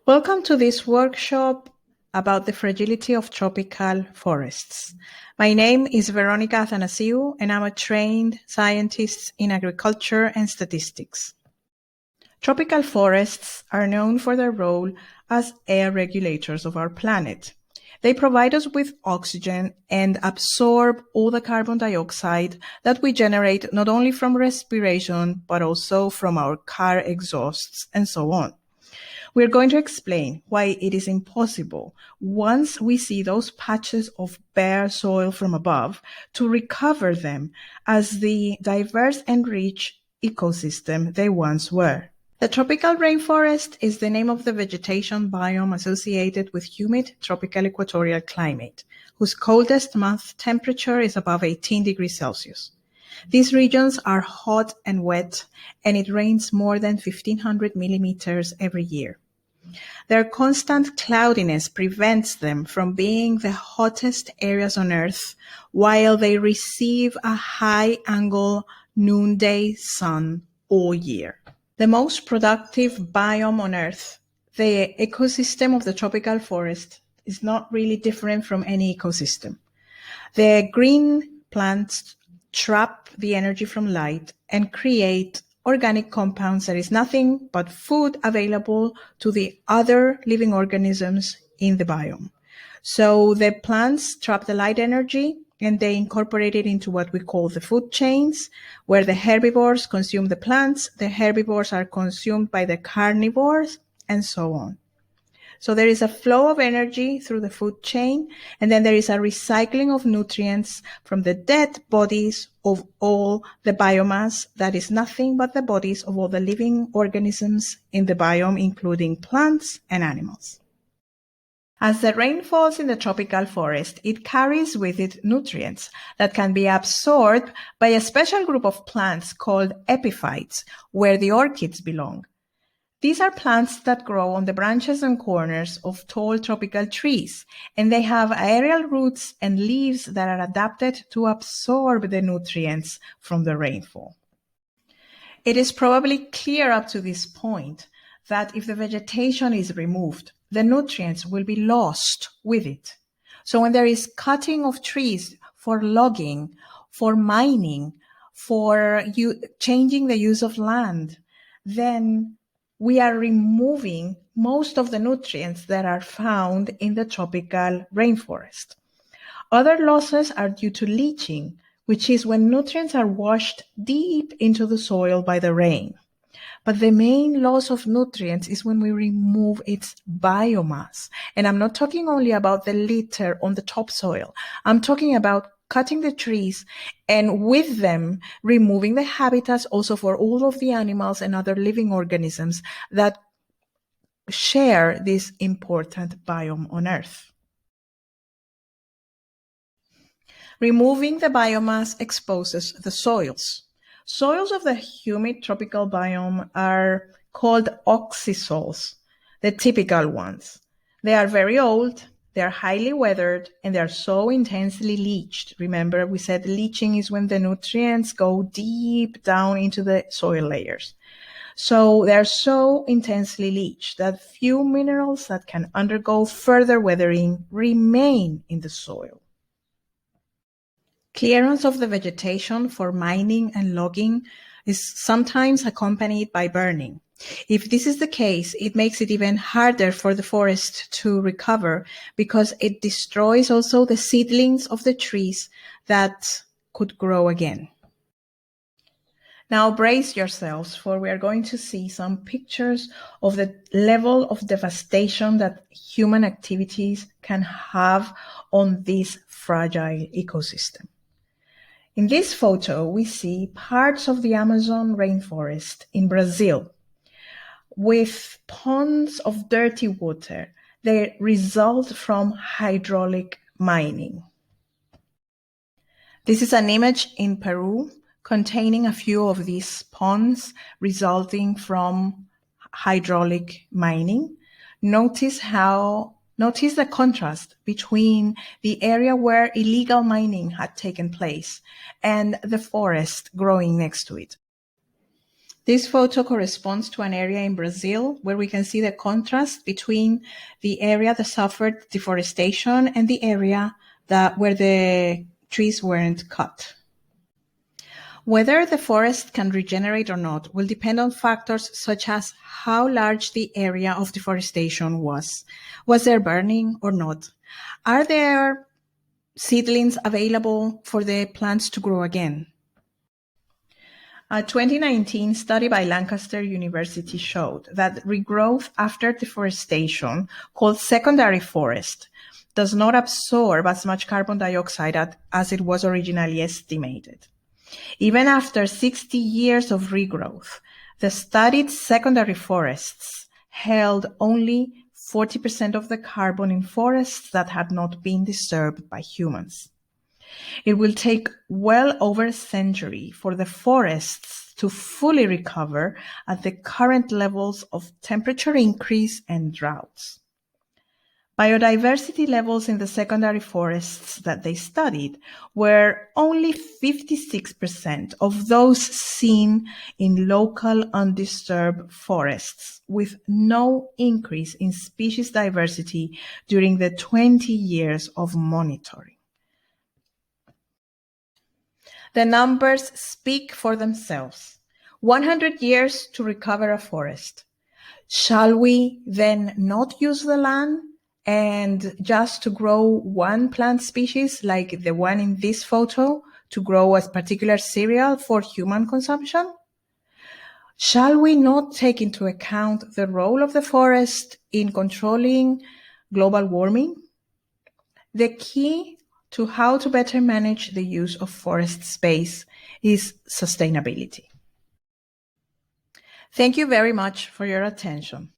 Welcome to this workshop about the fragility of tropical forests. My name is Veronica Athanasiou, and I'm a trained scientist in agriculture and statistics. Tropical forests are known for their role as air regulators of our planet. They provide us with oxygen and absorb all the carbon dioxide that we generate not only from respiration, but also from our car exhausts and so on. We're going to explain why it is impossible, once we see those patches of bare soil from above, to recover them as the diverse and rich ecosystem they once were. The tropical rainforest is the name of the vegetation biome associated with humid tropical equatorial climate, whose coldest month temperature is above 18 degrees Celsius. These regions are hot and wet, and it rains more than 1,500 millimeters every year. Their constant cloudiness prevents them from being the hottest areas on Earth while they receive a high-angle noonday sun all year. The most productive biome on Earth, the ecosystem of the tropical forest, is not really different from any ecosystem. The green plants trap the energy from light and create organic compounds that is nothing but food available to the other living organisms in the biome. So the plants trap the light energy and they incorporate it into what we call the food chains, where the herbivores consume the plants, the herbivores are consumed by the carnivores, and so on. So there is a flow of energy through the food chain, and then there is a recycling of nutrients from the dead bodies of all the biomass that is nothing but the bodies of all the living organisms in the biome, including plants and animals. As the rain falls in the tropical forest, it carries with it nutrients that can be absorbed by a special group of plants called epiphytes, where the orchids belong. These are plants that grow on the branches and corners of tall tropical trees, and they have aerial roots and leaves that are adapted to absorb the nutrients from the rainfall. It is probably clear up to this point that if the vegetation is removed, the nutrients will be lost with it. So when there is cutting of trees for logging, for mining, for changing the use of land, then we are removing most of the nutrients that are found in the tropical rainforest. Other losses are due to leaching, which is when nutrients are washed deep into the soil by the rain. But the main loss of nutrients is when we remove its biomass. And I'm not talking only about the litter on the topsoil. I'm talking about cutting the trees and with them removing the habitats also for all of the animals and other living organisms that share this important biome on Earth. Removing the biomass exposes the soils. Soils of the humid tropical biome are called oxysols, the typical ones. They are very old, they are highly weathered, and they are so intensely leached. Remember, we said leaching is when the nutrients go deep down into the soil layers. So they are so intensely leached that few minerals that can undergo further weathering remain in the soil. Clearance of the vegetation for mining and logging is sometimes accompanied by burning. If this is the case, it makes it even harder for the forest to recover because it destroys also the seedlings of the trees that could grow again. Now brace yourselves, for we are going to see some pictures of the level of devastation that human activities can have on this fragile ecosystem. In this photo, we see parts of the Amazon rainforest in Brazil with ponds of dirty water. They result from hydraulic mining. This is an image in Peru containing a few of these ponds resulting from hydraulic mining. Notice the contrast between the area where illegal mining had taken place and the forest growing next to it. This photo corresponds to an area in Brazil where we can see the contrast between the area that suffered deforestation and the area where the trees weren't cut. Whether the forest can regenerate or not will depend on factors such as how large the area of deforestation was. Was there burning or not? Are there seedlings available for the plants to grow again? A 2019 study by Lancaster University showed that regrowth after deforestation, called secondary forest, does not absorb as much carbon dioxide as it was originally estimated. Even after 60 years of regrowth, the studied secondary forests held only 40% of the carbon in forests that had not been disturbed by humans. It will take well over a century for the forests to fully recover at the current levels of temperature increase and droughts. Biodiversity levels in the secondary forests that they studied were only 56% of those seen in local undisturbed forests, with no increase in species diversity during the 20 years of monitoring. The numbers speak for themselves. 100 years to recover a forest. Shall we then not use the land and just to grow one plant species like the one in this photo to grow a particular cereal for human consumption? Shall we not take into account the role of the forest in controlling global warming? The key to how to better manage the use of forest space is sustainability. Thank you very much for your attention.